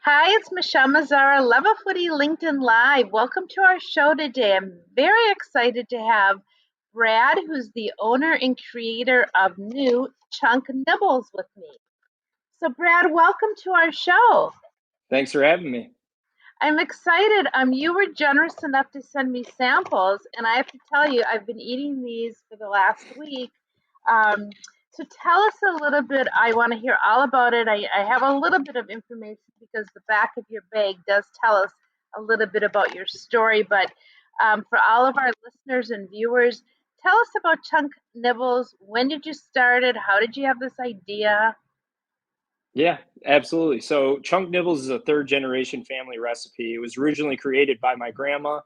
Hi, it's Michelle Mazzara, Luvafoodie LinkedIn Live. Welcome to our show today. I'm very excited to have Brad, who's the owner and creator of new Chunk Nibbles with me. So, Brad, welcome to our show. Thanks for having me. I'm excited. You were generous enough to send me samples, and I have to tell you, I've been eating these for the last week. Um, so tell us a little bit. I want to hear all about it. I have a little bit of information because the back of your bag does tell us a little bit about your story. But for all of our listeners and viewers, tell us about Chunk Nibbles. When did you start it? How did you have this idea? Yeah, absolutely. So Chunk Nibbles is a third generation family recipe. It was originally created by my grandma.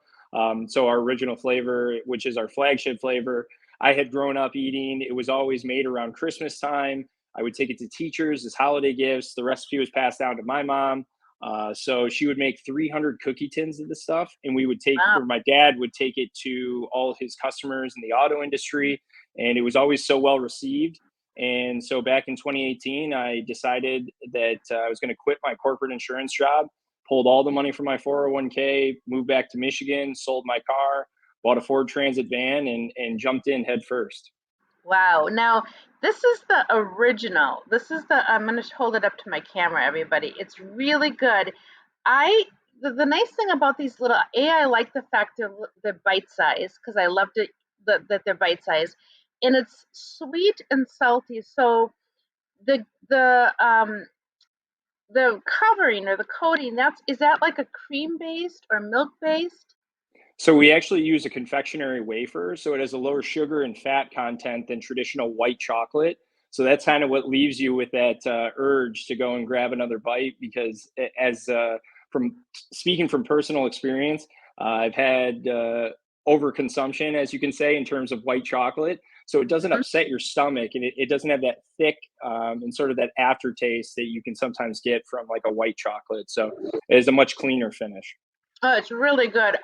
So our original flavor, which is our flagship flavor, I had grown up eating. It was always made around Christmas time. I would take it to teachers as holiday gifts. The recipe was passed down to my mom. So she would make 300 cookie tins of the stuff, and we would take, Wow. or my dad would take it to all of his customers in the auto industry, and it was always so well received. And so back in 2018, I decided that I was going to quit my corporate insurance job, pulled all the money from my 401k, moved back to Michigan, sold my car, bought a Ford Transit van, and jumped in head first. Wow. Now, this is the original. I'm going to hold it up to my camera, everybody. It's really good. I, the nice thing about these I like the fact they're bite size because I loved it that they're bite size. And it's sweet and salty. So the the covering or the coating, is that like a cream based or milk based? So we actually use a confectionery wafer, so it has a lower sugar and fat content than traditional white chocolate. So that's kind of what leaves you with that urge to go and grab another bite. Because as from speaking from personal experience, I've had overconsumption, as you can say, in terms of white chocolate. So it doesn't Mhm. upset your stomach, and it doesn't have that thick and sort of that aftertaste that you can sometimes get from like a white chocolate. So it is a much cleaner finish. Oh, it's really good.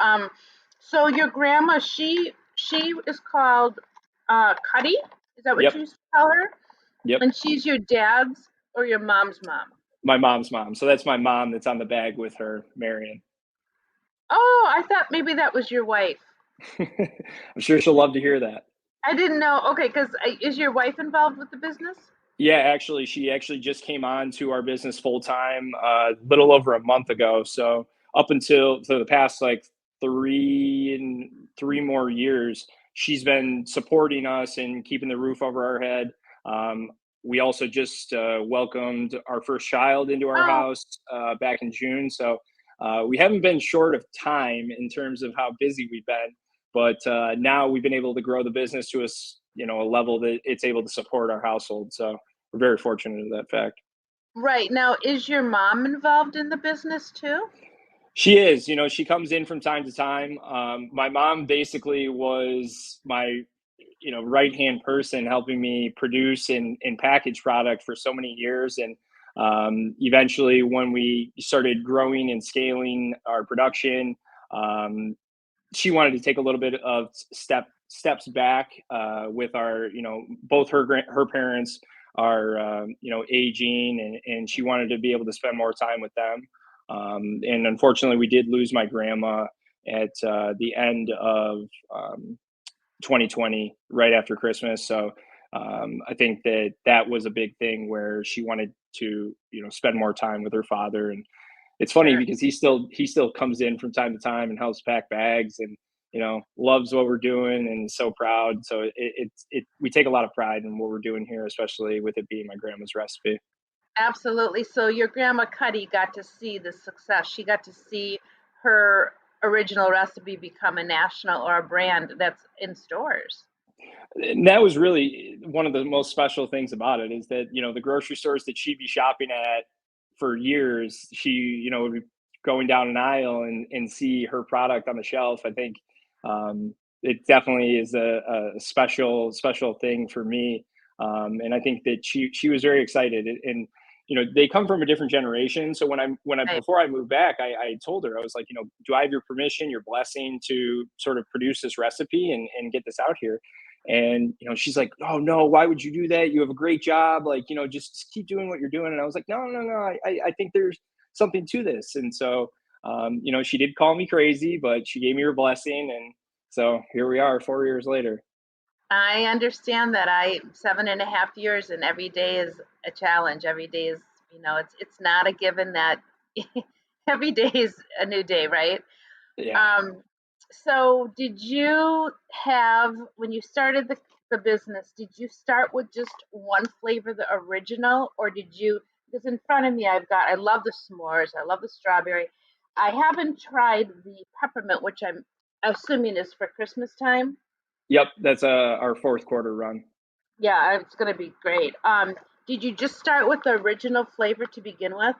So your grandma, she is called Cuddy. Is that what Yep. you used to call her? Yep. And she's your dad's or your mom's mom? My mom's mom. So that's my mom that's on the bag with her, Marion. Oh, I thought maybe that was your wife. I'm sure she'll love to hear that. I didn't know. Okay, because is your wife involved with the business? Yeah, actually, she actually just came on to our business full time a little over a month ago. So up until the past like three more years, she's been supporting us and keeping the roof over our head. Um, we also just welcomed our first child into our Oh, house back in June. So we haven't been short of time in terms of how busy we've been, but now we've been able to grow the business to a level that it's able to support our household. So we're very fortunate in that fact. right. Now, is your mom involved in the business too? She is, she comes in from time to time. My mom basically was my, right hand person helping me produce and package product for so many years. And eventually, when we started growing and scaling our production, um, she wanted to take a little bit of steps back with our both her parents are aging, and she wanted to be able to spend more time with them. And unfortunately we did lose my grandma at the end of 2020, right after Christmas. So I think that was a big thing where she wanted to spend more time with her father. And it's funny Sure. because he still comes in from time to time and helps pack bags, and loves what we're doing and is so proud. So we take a lot of pride in what we're doing here, especially with it being my grandma's recipe. Absolutely. So your grandma Cuddy got to see the success. She got to see her original recipe become a national or a brand that's in stores. And that was really one of the most special things about it, is that the grocery stores that she'd be shopping at for years, she would be going down an aisle and see her product on the shelf. I think it definitely is a special thing for me. And I think that she was very excited. And they come from a different generation. So when I Right. before I moved back, I told her, I was like, do I have your permission, your blessing to sort of produce this recipe and get this out here? And she's like, oh no, why would you do that? You have a great job, like just keep doing what you're doing. And I was like, no, no, no, I think something to this. And so, she did call me crazy, but she gave me her blessing. And so here we are 4 years later. I understand that. 7.5 years, and every day is a challenge. Every day is, it's not a given that every day is a new day, right? Yeah. Um, so did you have, when you started the business, did you start with just one flavor, the original, or did you, because in front of me I love the s'mores, I love the strawberry. I haven't tried the peppermint, which I'm assuming is for Christmas time. Yep. That's our fourth quarter run. Yeah, it's gonna be great. Did you just start with the original flavor to begin with?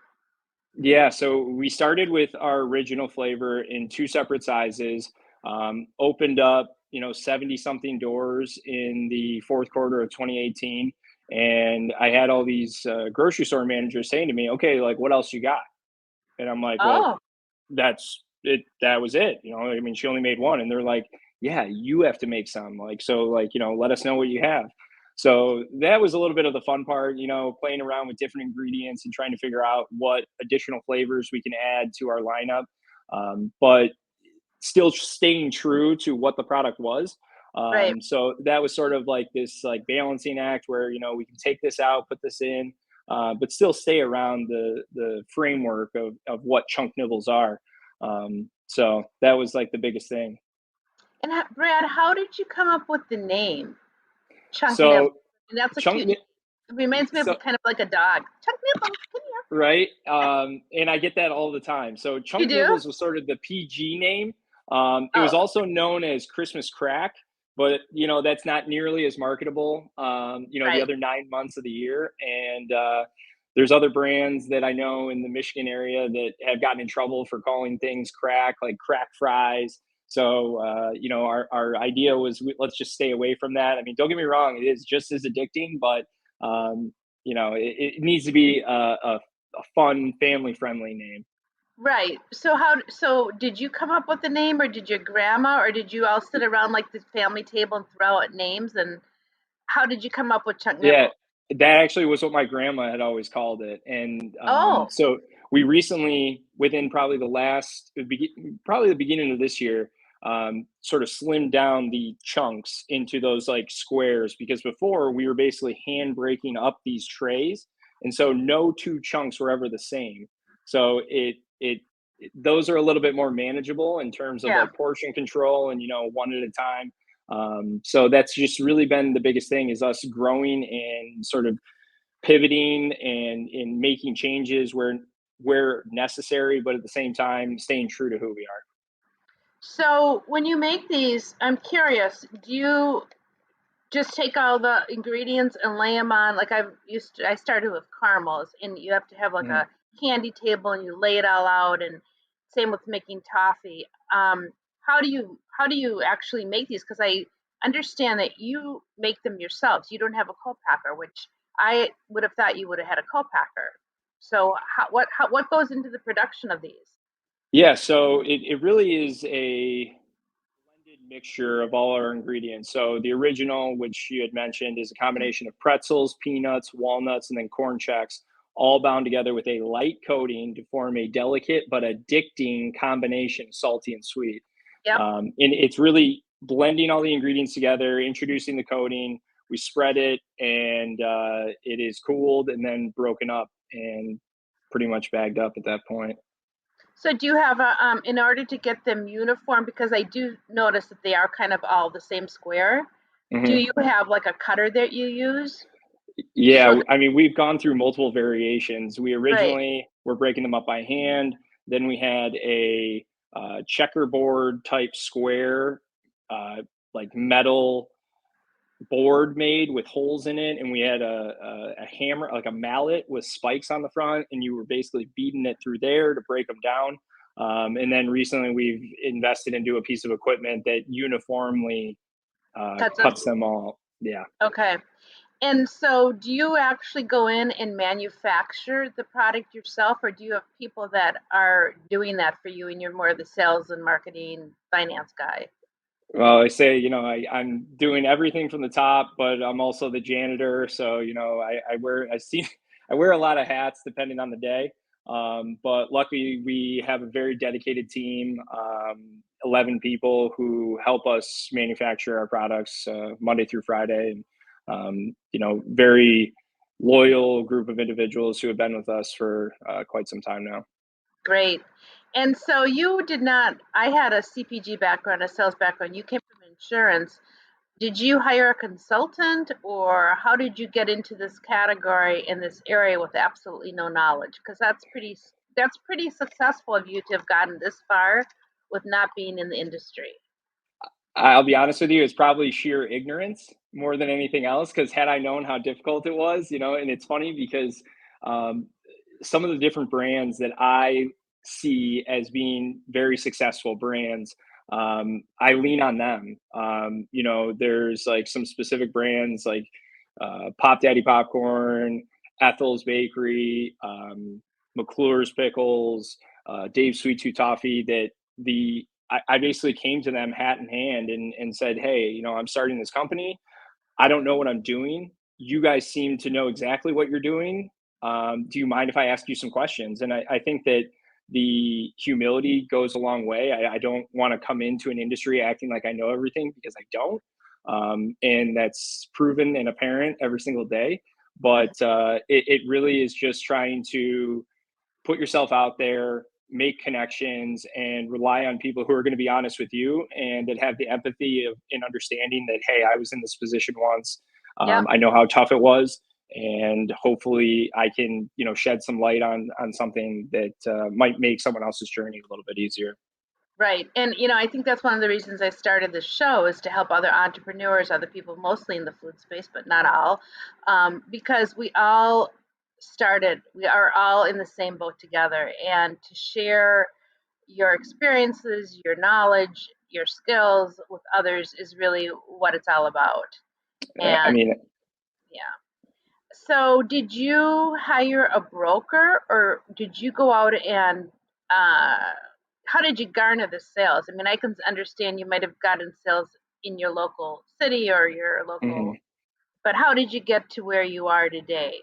Yeah, so we started with our original flavor in two separate sizes. Opened up, 70 something doors in the fourth quarter of 2018. And I had all these grocery store managers saying to me, okay, like, what else you got? And I'm like, well, Oh, that's it. That was it. I mean, she only made one. And they're like, yeah, you have to make some. Like, so, like, let us know what you have. So that was a little bit of the fun part, playing around with different ingredients and trying to figure out what additional flavors we can add to our lineup. But still staying true to what the product was. right. So that was sort of like this like balancing act where we can take this out, put this in, but still stay around the framework of what chunk nibbles are. So that was like the biggest thing. And Brad, how did you come up with the name Chunk Nibbles? So And that's a chunk cute. It reminds me of so kind of like a dog. Chunk Nibbles, come here. right, and I get that all the time. So You chunk do? nibbles was sort of the PG name. It was Oh, also known as Christmas crack, but that's not nearly as marketable, the right. other 9 months of the year. And there's other brands that I know in the Michigan area that have gotten in trouble for calling things crack, like crack fries. So our idea was, let's just stay away from that. I mean, don't get me wrong, it is just as addicting, but it needs to be a fun, family friendly name. Right. So did you come up with the name, or did your grandma, or did you all sit around like this family table and throw out names? And how did you come up with Chunk Yeah, Nibbles? that actually was what my grandma had always called it. And Oh, so we recently, within probably probably the beginning of this year, sort of slimmed down the chunks into those like squares, because before we were basically hand breaking up these trays. And so no two chunks were ever the same. So those are a little bit more manageable in terms of yeah. like portion control and, one at a time. So that's just really been the biggest thing, is us growing and sort of pivoting and in making changes where necessary, but at the same time staying true to who we are. So when you make these, I'm curious, do you just take all the ingredients and lay them on, like I started with caramels, and you have to have like Mhm. a candy table and you lay it all out, and same with making toffee. How do you actually make these? Because I understand that you make them yourselves. You don't have a co-packer, which I would have thought you would have had a co-packer. So what goes into the production of these? Yeah, so it really is a blended mixture of all our ingredients. So the original, which you had mentioned, is a combination of pretzels, peanuts, walnuts, and then corn checks, all bound together with a light coating to form a delicate but addicting combination, salty and sweet. Yep. And it's really blending all the ingredients together, introducing the coating. We spread it, and it is cooled and then broken up and pretty much bagged up at that point. So do you have in order to get them uniform, because I do notice that they are kind of all the same square, do Mhm. you have like a cutter that you use? So Yeah, I mean, we've gone through multiple variations. We right. originally were breaking them up by hand. Then we had a checkerboard type square, uh, like metal board made with holes in it, and we had a hammer, like a mallet with spikes on the front, and you were basically beating it through there to break them down. And then recently, we've invested into a piece of equipment that uniformly Cuts them. cuts them all. Yeah. Okay. And so do you actually go in and manufacture the product yourself, or do you have people that are doing that for you and you're more of the sales and marketing finance guy? Well, I say, I'm doing everything from the top, but I'm also the janitor. So, I wear, I see, I wear a lot of hats depending on the day. But luckily, we have a very dedicated team, 11 people who help us manufacture our products Monday through Friday. And, very loyal group of individuals who have been with us for quite some time now. Great. And so you did not, I had a CPG background, a sales background. You came from insurance. Did you hire a consultant, or how did you get into this category in this area with absolutely no knowledge? Because that's pretty successful of you to have gotten this far with not being in the industry. I'll be honest with you, it's probably sheer ignorance more than anything else. Because had I known how difficult it was, and it's funny because um, some of the different brands that I see as being very successful brands, I lean on them. There's like some specific brands like Pop Daddy Popcorn, Ethel's Bakery, McClure's Pickles, Dave's Sweet Tooth Toffee that I basically came to them hat in hand and said, hey, I'm starting this company. I don't know what I'm doing. You guys seem to know exactly what you're doing. Do you mind if I ask you some questions? And I think that the humility goes a long way. I don't want to come into an industry acting like I know everything, because I don't. And that's proven and apparent every single day. But it really is just trying to put yourself out there, make connections, and rely on people who are going to be honest with you and that have the empathy of and understanding that, hey, I was in this position once. Yep. I know how tough it was, and hopefully I can, shed some light on something that might make someone else's journey a little bit easier. Right. And, I think that's one of the reasons I started this show, is to help other entrepreneurs, other people, mostly in the food space, but not all, because we are all in the same boat together. And to share your experiences, your knowledge, your skills with others is really what it's all about. I And mean, yeah. So, did you hire a broker, or did you go out and how did you garner the sales? I mean, I can understand you might have gotten sales in your local city or your local, mhm. but how did you get to where you are today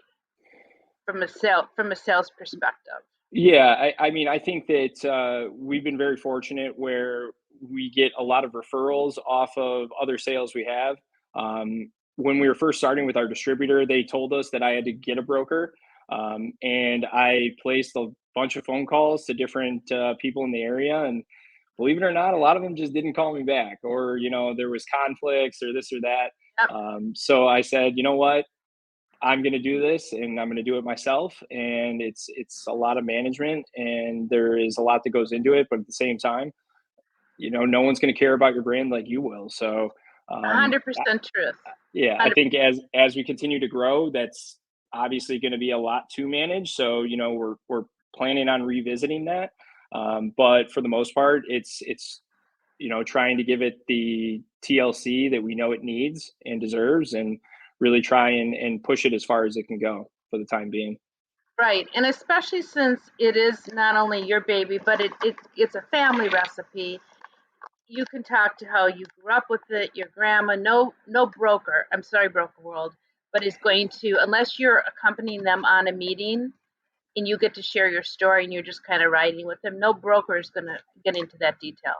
from a sales perspective? Yeah, I mean, I think that we've been very fortunate where we get a lot of referrals off of other sales we have. When we were first starting with our distributor, they told us that I had to get a broker, and I placed a bunch of phone calls to different people in the area, and believe it or not, a lot of them just didn't call me back, or there was conflicts or this or that. Yep. So I said, you know what? I'm going to do this and I'm going to do it myself. And it's a lot of management and there is a lot that goes into it. But at the same time, no one's going to care about your brand like you will. So, I- 100% truth. yeah, I 100. think as we continue to grow, that's obviously going to be a lot to manage. So, we're planning on revisiting that. But for the most part, it's trying to give it the TLC that we know it needs and deserves, and really try and push it as far as it can go for the time being. Right. And especially since it is not only your baby, but it's a family recipe. You can talk to how you grew up with it, your grandma. No broker, I'm sorry, broker world, but is going to, unless you're accompanying them on a meeting and you get to share your story and you're just kind of riding with them, no broker is going to get into that detail.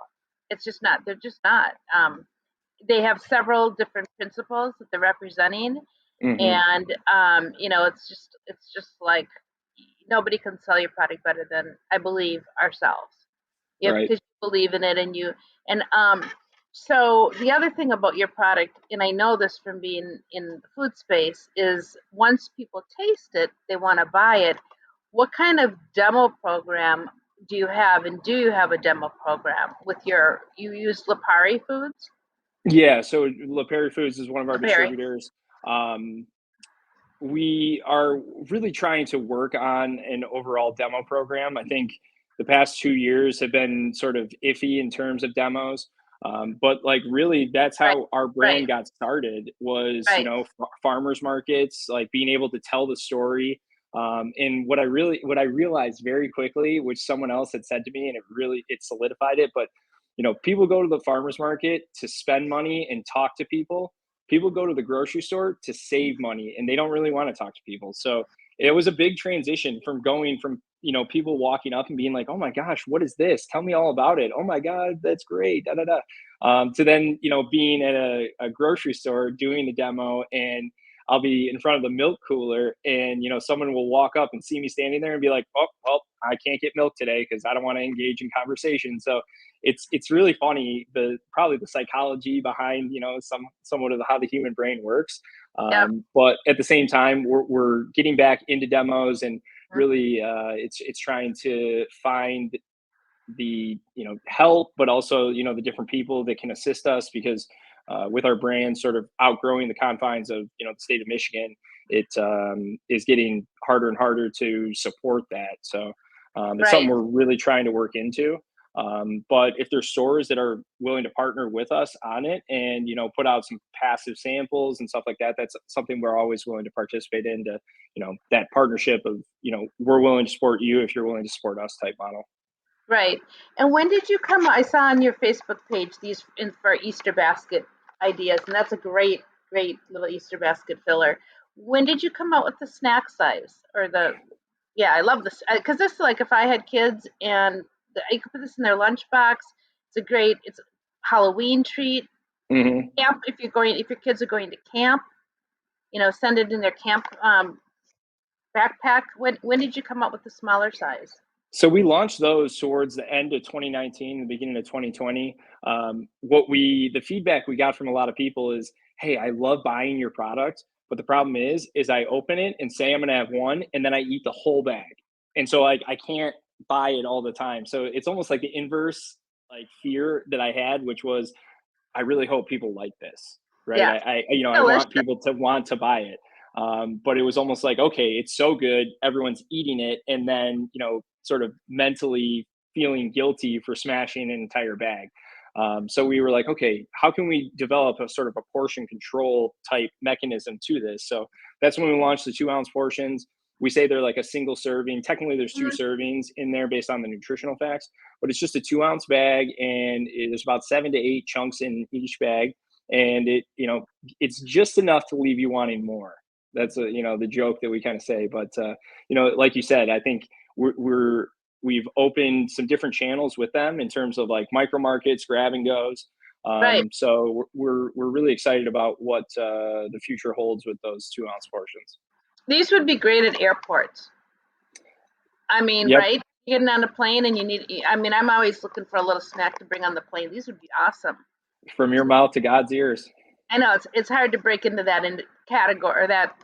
It's just not. They're just not. They have several different principles that they're representing, Hmm. and it's just like nobody can sell your product better than, I believe, ourselves. Yeah, Right. because you believe in it, and so the other thing about your product, and I know this from being in the food space, is once people taste it, they want to buy it. What kind of demo program do you have, and do you have a demo program with you use Lipari Foods? Yeah. So La Perry Foods is one of our Lipari, distributors. Um, we are really trying to work on an overall demo program. I think the past 2 years have been sort of iffy in terms of demos. But like really that's right, how our right, brand got started was, right. farmers markets, like being able to tell the story. And what I realized very quickly, which someone else had said to me, and it solidified it, but people go to the farmers market to spend money and talk to people. People go to the grocery store to save money and they don't really want to talk to people. So it was a big transition from going from people walking up and being like, oh my gosh, what is this? Tell me all about it. Oh my God, that's great. Da, da, da. To then, being at a grocery store doing the demo, and I'll be in front of the milk cooler, and, someone will walk up and see me standing there and be like, oh, well, I can't get milk today because I don't want to engage in conversation. So it's really funny, probably the psychology behind, somewhat of how the human brain works. Yep. But at the same time, we're getting back into demos, and really it's trying to find the help, but also the different people that can assist us, because with our brand sort of outgrowing the confines of the state of Michigan, it is getting harder and harder to support that. So it's something Right. we're really trying to work into. But if there's stores that are willing to partner with us on it and put out some passive samples and stuff like that, that's something we're always willing to participate in, to that partnership of we're willing to support you if you're willing to support us type model. Right. And when did you come? I saw on your Facebook page these for Easter basket ideas, and that's a great, great little Easter basket filler. When did you come out with the snack size or the? Yeah, I love this because this is like if I had kids and I could put this in their lunchbox. It's a great. It's a Halloween treat. Mm-hmm. Camp if your kids are going to camp, send it in their camp backpack. When did you come up with the smaller size? So we launched those towards the end of 2019, the beginning of 2020. The feedback we got from a lot of people is, "Hey, I love buying your product, but the problem is I open it and say I'm going to have one, and then I eat the whole bag, and so I can't buy it all the time." So it's almost like the inverse like fear that I had, which was, I really hope people like this, right? Yeah, I delicious. want people to want to buy it. But it was almost like, okay, it's so good, everyone's eating it, and then sort of mentally feeling guilty for smashing an entire bag. So we were like, okay, how can we develop a sort of a portion control type mechanism to this? So that's when we launched the 2-ounce portions. We say they're like a single serving. Technically, there's 2 Mhm. servings in there based on the nutritional facts, but it's just a 2-ounce bag, and there's about 7 to 8 chunks in each bag, and it's just enough to leave you wanting more. That's the joke that we kind of say, but like you said, I think we've opened some different channels with them in terms of like micro markets, grab and goes. Right. So we're really excited about what the future holds with those 2-ounce portions. These would be great at airports. I mean, Yep, right? Getting on a plane and you need, I mean, I'm always looking for a little snack to bring on the plane. These would be awesome. from your mouth to God's ears. I know it's hard to break into that category or that,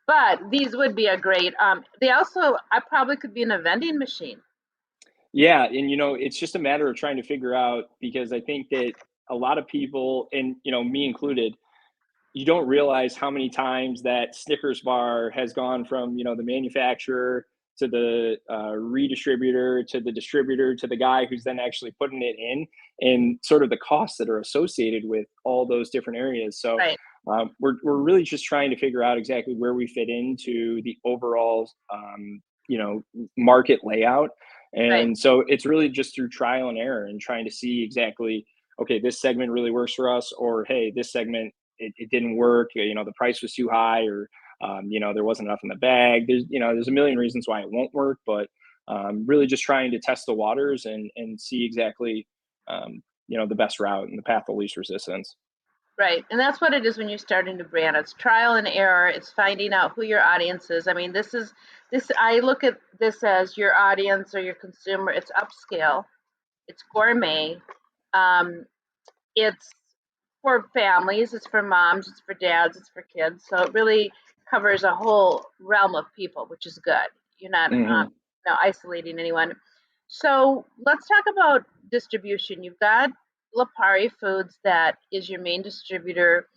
but these would be a great. They also, I probably could be in a vending machine. Yeah, and it's just a matter of trying to figure out, because I think that a lot of people, and me included, you don't realize how many times that Snickers bar has gone from the manufacturer to the redistributor to the distributor to the guy who's then actually putting it in, and sort of the costs that are associated with all those different areas. So Right. we're really just trying to figure out exactly where we fit into the overall you know market layout, Right. and so it's really just through trial and error and trying to see exactly, okay, this segment really works for us, or hey, this segment it didn't work, the price was too high, or there wasn't enough in the bag. There's a million reasons why it won't work, but really just trying to test the waters and see exactly the best route and the path of least resistance. Right. And that's what it is when you start a new brand. It's trial and error. It's finding out who your audience is. I mean, I look at this as your audience or your consumer. It's upscale. It's gourmet. Um, it's for families. It's for moms. It's for dads. It's for kids. So it really covers a whole realm of people, which is good. You're not Hmm. isolating anyone. So let's talk about distribution. You've got Lapari Foods that is your main distributor,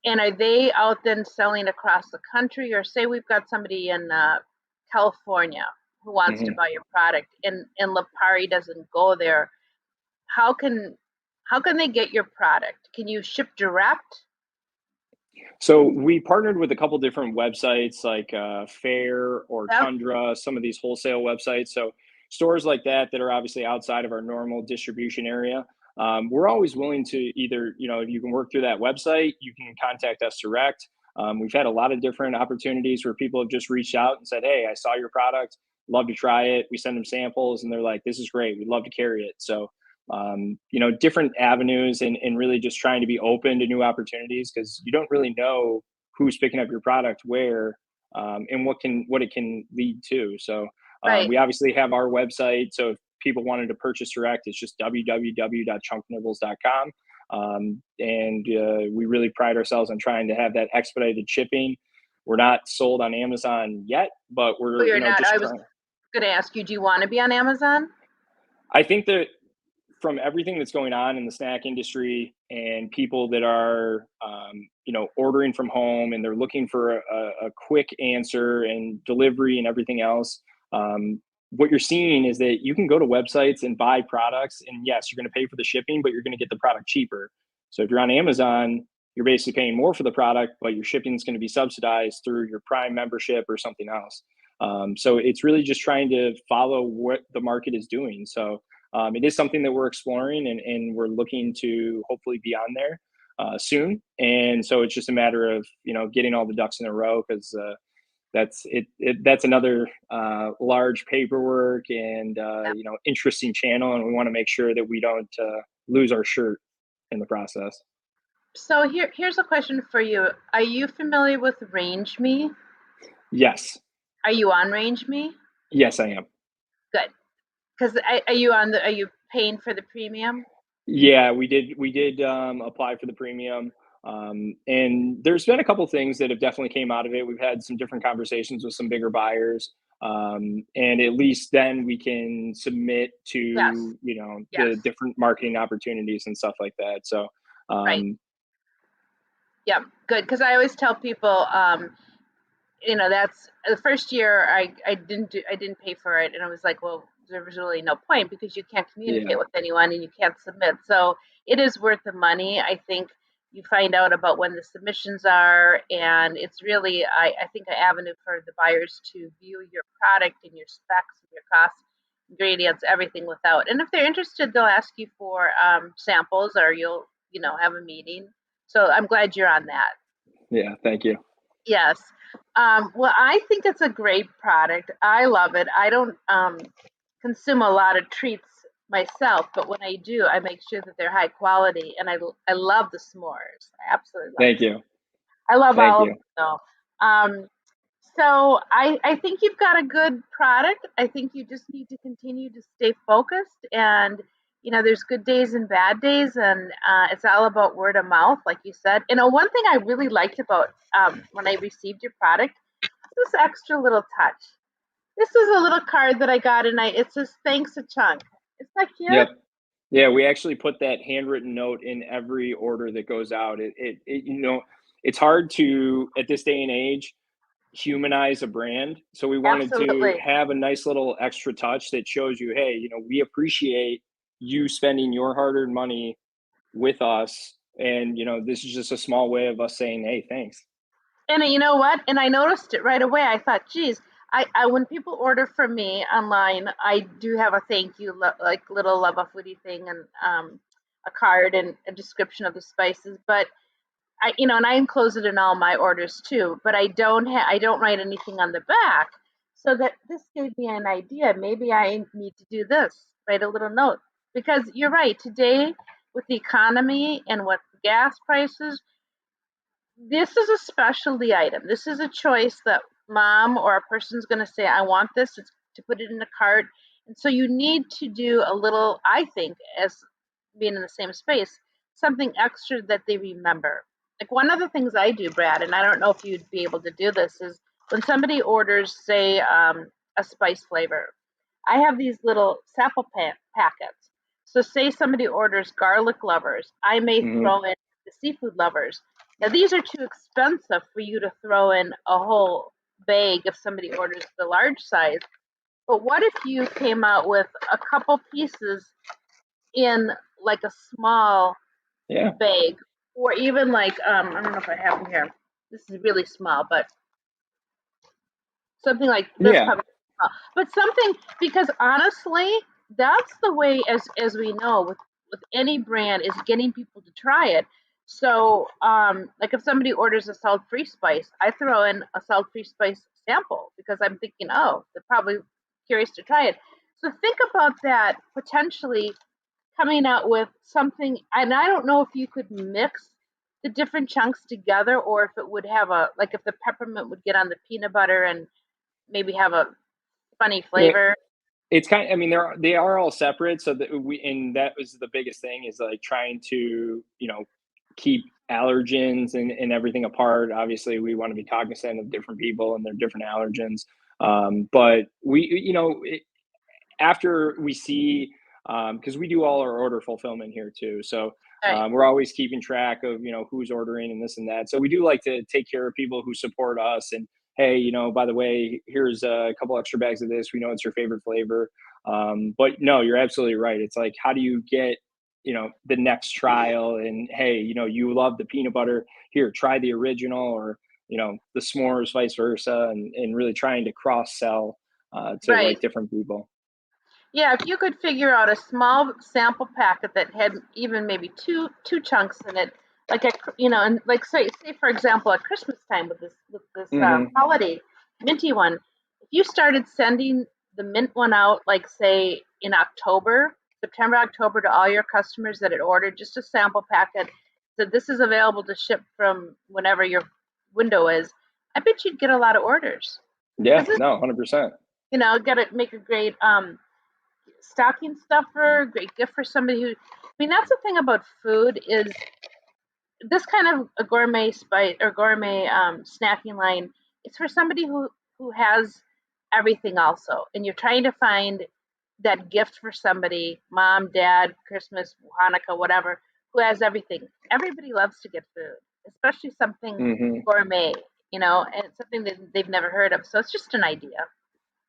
and are they out then selling across the country, or say we've got somebody in California who wants to Hmm. buy your product, and Lapari doesn't go there? How can how can they get your product? Can you ship direct? So we partnered with a couple different websites like Fair or Yep. Tundra, some of these wholesale websites. So stores like that are obviously outside of our normal distribution area. We're always willing to either, if you can work through that website, you can contact us direct. We've had a lot of different opportunities where people have just reached out and said, "Hey, I saw your product. love to try it. We send them samples and they're like, this is great. We'd love to carry it. So, different avenues, and really just trying to be open to new opportunities, because you don't really know who's picking up your product where, and what it can lead to. So Right. we obviously have our website. So if people wanted to purchase direct, it's just www.chunknibbles.com. And we really pride ourselves on trying to have that expedited shipping. We're not sold on Amazon yet, but Oh, we're you're not. just I was trying. going to ask you, do you want to be on Amazon? I think that from everything that's going on in the snack industry, and people that are ordering from home, and they're looking for a quick answer and delivery and everything else, what you're seeing is that you can go to websites and buy products, and yes, you're going to pay for the shipping, but you're going to get the product cheaper. So if you're on Amazon, you're basically paying more for the product, but your shipping is going to be subsidized through your Prime membership or something else. So it's really just trying to follow what the market is doing. So it is something that we're exploring, and we're looking to hopefully be on there soon. And so it's just a matter of getting all the ducks in a row, because that's another large paperwork and Yeah. interesting channel, and we want to make sure that we don't lose our shirt in the process. So here's a question for you. Are you familiar with Range Me? Yes, Are you on Range Me? yes, I am. Good. Because are you paying for the premium? Yeah, we did apply for the premium, and there's been a couple things that have definitely came out of it. We've had some different conversations with some bigger buyers, and at least then we can submit to Yes. the Yes. different marketing opportunities and stuff like that. So, Right. um, Yeah. Good. Because I always tell people, that's the first year I didn't pay for it, and I was like, well, there was really no point because you can't yeah, communicate with anyone and you can't submit. So it is worth the money. I think you find out about when the submissions are, and it's really I think an avenue for the buyers to view your product and your specs and your costs, ingredients, everything without. And if they're interested, they'll ask you for samples, or you'll have a meeting. So I'm glad you're on that. yeah. Thank you. Yes. Well, I think it's a great product. I love it. I don't consume a lot of treats myself, but when I do, I make sure that they're high quality. And I love the s'mores. I absolutely love Thank this. you. I love Thank all of you. them, though. So I think you've got a good product. I think you just need to continue to stay focused, and there's good days and bad days, and it's all about word of mouth, like you said. One thing I really liked about when I received your product, this extra little touch. This is a little card that I got, and it says thanks a chunk. Isn't that cute? Yep. Yeah, we actually put that handwritten note in every order that goes out. It's hard to, at this day and age, humanize a brand. So we wanted to Absolutely. have a nice little extra touch that shows you, hey, we appreciate you spending your hard-earned money with us, and this is just a small way of us saying, hey, thanks. And you know what? And I noticed it right away. I thought, geez, I when people order from me online, I do have a thank you, like little Luvafoodie thing, and a card and a description of the spices. But and I enclose it in all my orders too. But I don't write anything on the back. So that this gave me an idea. Maybe I need to do this. Write a little note, because you're right. Today, with the economy and what gas prices, this is a specialty item. This is a choice that mom or a person's going to say, I want this. It's to put it in a cart. And so you need to do a little, I think, as being in the same space, something extra that they remember. Like one of the things I do, Brad, and I don't know if you'd be able to do this, is when somebody orders, say, a spice flavor, I have these little sample packets. So, say somebody orders garlic lovers, I may Hmm. throw in the seafood lovers. Now, these are too expensive for you to throw in a whole bag if somebody orders the large size. But what if you came out with a couple pieces in like a small Yeah, bag, or even like I don't know if I have them here. This is really small, but something like this yeah, probably, but something, because honestly, that's the way, as we know, with any brand, is getting people to try it. So, like if somebody orders a salt-free spice, I throw in a salt-free spice sample because I'm thinking, oh, they're probably curious to try it. So think about that potentially coming out with something, and I don't know if you could mix the different chunks together or if it would have a, like if the peppermint would get on the peanut butter and maybe have a funny Yeah, flavor. it's kind. I mean, they are all separate. So that we and that was the biggest thing is like trying to keep allergens and everything apart. Obviously, we want to be cognizant of different people and their different allergens. But we after we see because we do all our order fulfillment here too, so Right. we're always keeping track of who's ordering and this and that, so we do like to take care of people who support us and hey, by the way, here's a couple extra bags of this, we know it's your favorite flavor. But no, you're absolutely right, it's like how do you get the next trial and hey, you love the peanut butter, here try the original, or the s'mores vice versa, and really trying to cross sell to Right. like different people. Yeah, if you could figure out a small sample packet that had even maybe two chunks in it, like and like say for example at Christmas time with this Mhm. holiday minty one, if you started sending the mint one out like say in October, September, October to all your customers that had ordered just a sample packet, that this is available to ship from whenever your window is, I bet you'd get a lot of orders because Yeah, this, no, 100%. got to make a great stocking stuffer, great gift for somebody who. I mean, that's the thing about food is this kind of a gourmet spice or gourmet snacking line. It's for somebody who has everything also, and you're trying to find that gift for somebody, mom, dad, Christmas, Hanukkah, whatever, who has everything. Everybody loves to get food, especially something Mhm. gourmet, and it's something that they've never heard of. So it's just an idea.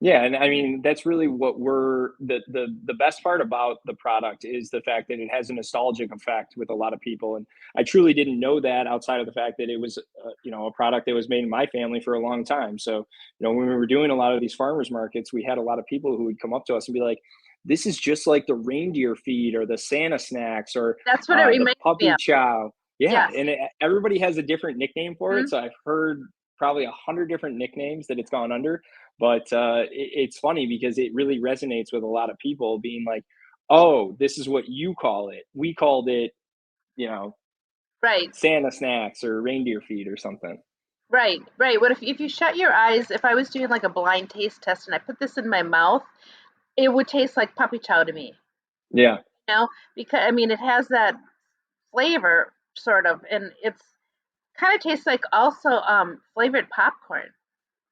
Yeah, and I mean, that's really what we're the best part about the product is the fact that it has a nostalgic effect with a lot of people, and I truly didn't know that outside of the fact that it was, a product that was made in my family for a long time. So, when we were doing a lot of these farmers markets, we had a lot of people who would come up to us and be like, "This is just like the reindeer feed or the Santa snacks or That's what it the reminds me puppy of. chow." Yeah, Yes. and everybody has a different nickname for it. Mhm. So I've heard probably 100 different nicknames that it's gone under, but it's funny because it really resonates with a lot of people being like, oh, this is what you call it, we called it, you know Right. Santa snacks or reindeer feed or something. Right, right. What if you shut your eyes? If I was doing like a blind taste test and I put this in my mouth, it would taste like puppy chow to me. Yeah, You know, because I mean, it has that flavor sort of, and it's kind of tastes like also flavored popcorn.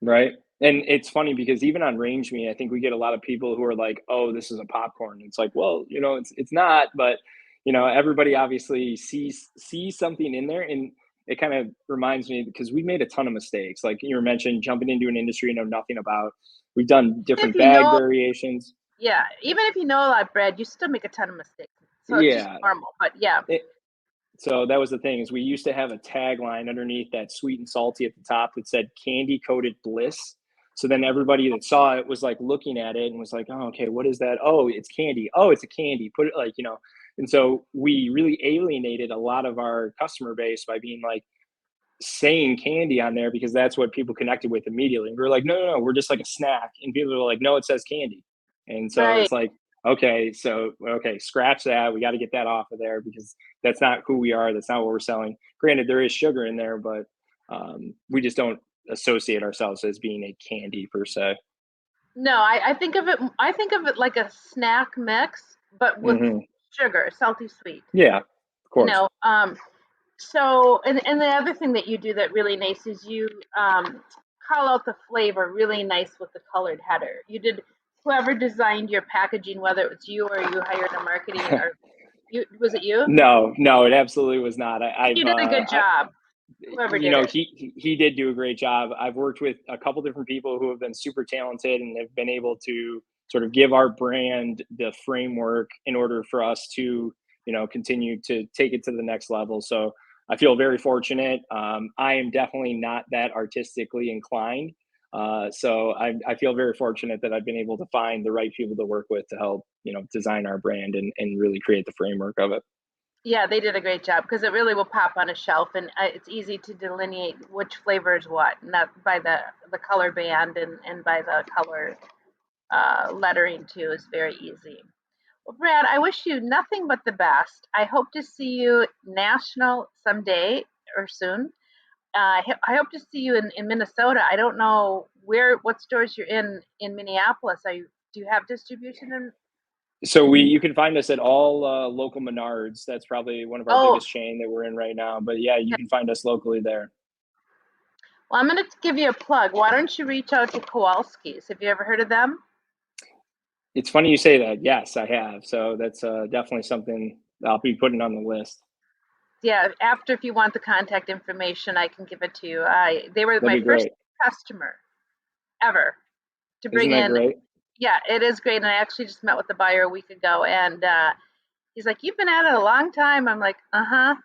right. And it's funny because even on range meat, I think we get a lot of people who are like, oh, this is a popcorn, it's like, well, it's not, but everybody obviously sees something in there, and it kind of reminds me because we made a ton of mistakes, like you were mentioned, jumping into an industry you know nothing about. We've done Even if different you bag know, variations. yeah, even if you know a lot of bread, you still make a ton of mistakes. So it's just Yeah. normal. But yeah, It, so that was the thing is we used to have a tagline underneath that sweet and salty at the top that said candy coated bliss. So then everybody that saw it was like looking at it and was like, oh, okay, what is that? Oh, it's candy. Oh, it's a candy. Put it like. And so we really alienated a lot of our customer base by being like saying candy on there because that's what people connected with immediately. And we were like, no, no, no, we're just like a snack. And people were like, no, it says candy. And so right. it's like, okay, so okay, scratch that. We got to get that off of there because that's not who we are. That's not what we're selling. Granted, there is sugar in there, but we just don't associate ourselves as being a candy per se. No, I think of it. I think of it like a snack mix, but with Hmm. sugar, salty sweet. Yeah, of You course. know, so, and the other thing that you do that really nice is you call out the flavor really nice with the colored header. You did whoever designed your packaging, whether it was you or you hired a marketing or you was it you? No, no, it absolutely was not. You did a good job. Whoever did it. He did do a great job. I've worked with a couple different people who have been super talented and have been able to sort of give our brand the framework in order for us to continue to take it to the next level. So I feel very fortunate. I am definitely not that artistically inclined. So I feel very fortunate that I've been able to find the right people to work with to help design our brand and really create the framework of it. Yeah, they did a great job because it really will pop on a shelf, and it's easy to delineate which flavor is what, not by the color band and by the color. lettering too is very easy. Well, Brad, I wish you nothing but the best. I hope to see you national someday or soon. I hope to see you in Minnesota. I don't know what stores you're in Minneapolis. Do you have distribution in? So you can find us at all local Menards. That's probably one of our Oh, biggest chain that we're in right now. But yeah, you can find us locally there. well, I'm going to give you a plug. Why don't you reach out to Kowalski's? Have you ever heard of them? It's funny you say that. Yes, I have. So that's definitely something I'll be putting on the list. Yeah, after if you want the contact information, I can give it to you. They were That'd my be first great. customer ever to Isn't bring that in. great? Yeah, it is great. And I actually just met with the buyer a week ago, and he's like, "You've been at it a long time." I'm like, "Uh huh."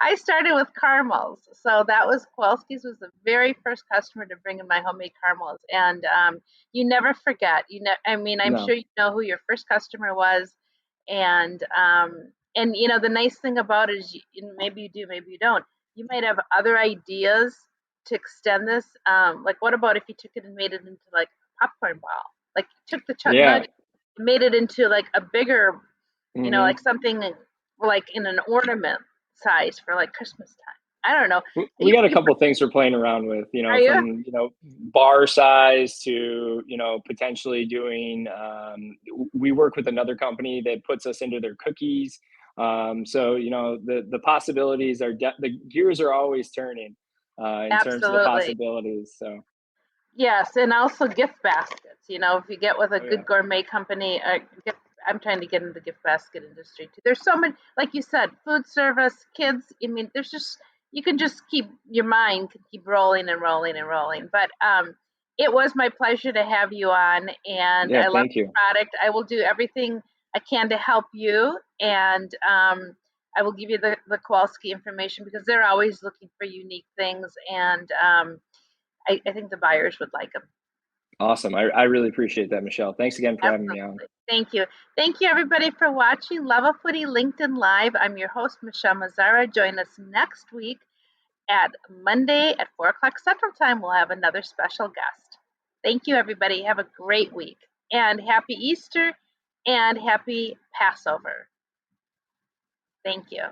I started with caramels, so that was Kowalski's was the very first customer to bring in my homemade caramels, and you never forget. I mean, I'm No. sure you know who your first customer was, and the nice thing about it is, maybe you do, maybe you don't. You might have other ideas to extend this. Like, what about if you took it and made it into like a popcorn ball? Like, you took the Chunk Yeah. Nugget, made it into like a bigger, like hmm something like in an ornament size for like Christmas time. I don't know. We got a You couple of things we're playing around with, are you? from, bar size to, potentially doing, we work with another company that puts us into their cookies. So, the possibilities the gears are always turning, in terms of the Absolutely. possibilities. So, Yes, and also gift baskets. If you get with a oh good yeah. gourmet company, I'm trying to get into the gift basket industry too. There's so many, like you said, food service, kids. I mean, there's just you can just keep your mind can keep rolling and rolling and rolling. But it was my pleasure to have you on, and Yeah. I love Thank the you. product. I will do everything I can to help you, and I will give you the Kowalski information because they're always looking for unique things, and I think the buyers would like them. Awesome. I really appreciate that, Michelle. Thanks again for having me on. Absolutely. Thank you. Thank you, everybody, for watching Luvafoodie LinkedIn Live. I'm your host, Michelle Mazzara. Join us next week at Monday at 4 o'clock Central Time. We'll have another special guest. Thank you, everybody. Have a great week. And happy Easter and happy Passover. Thank you.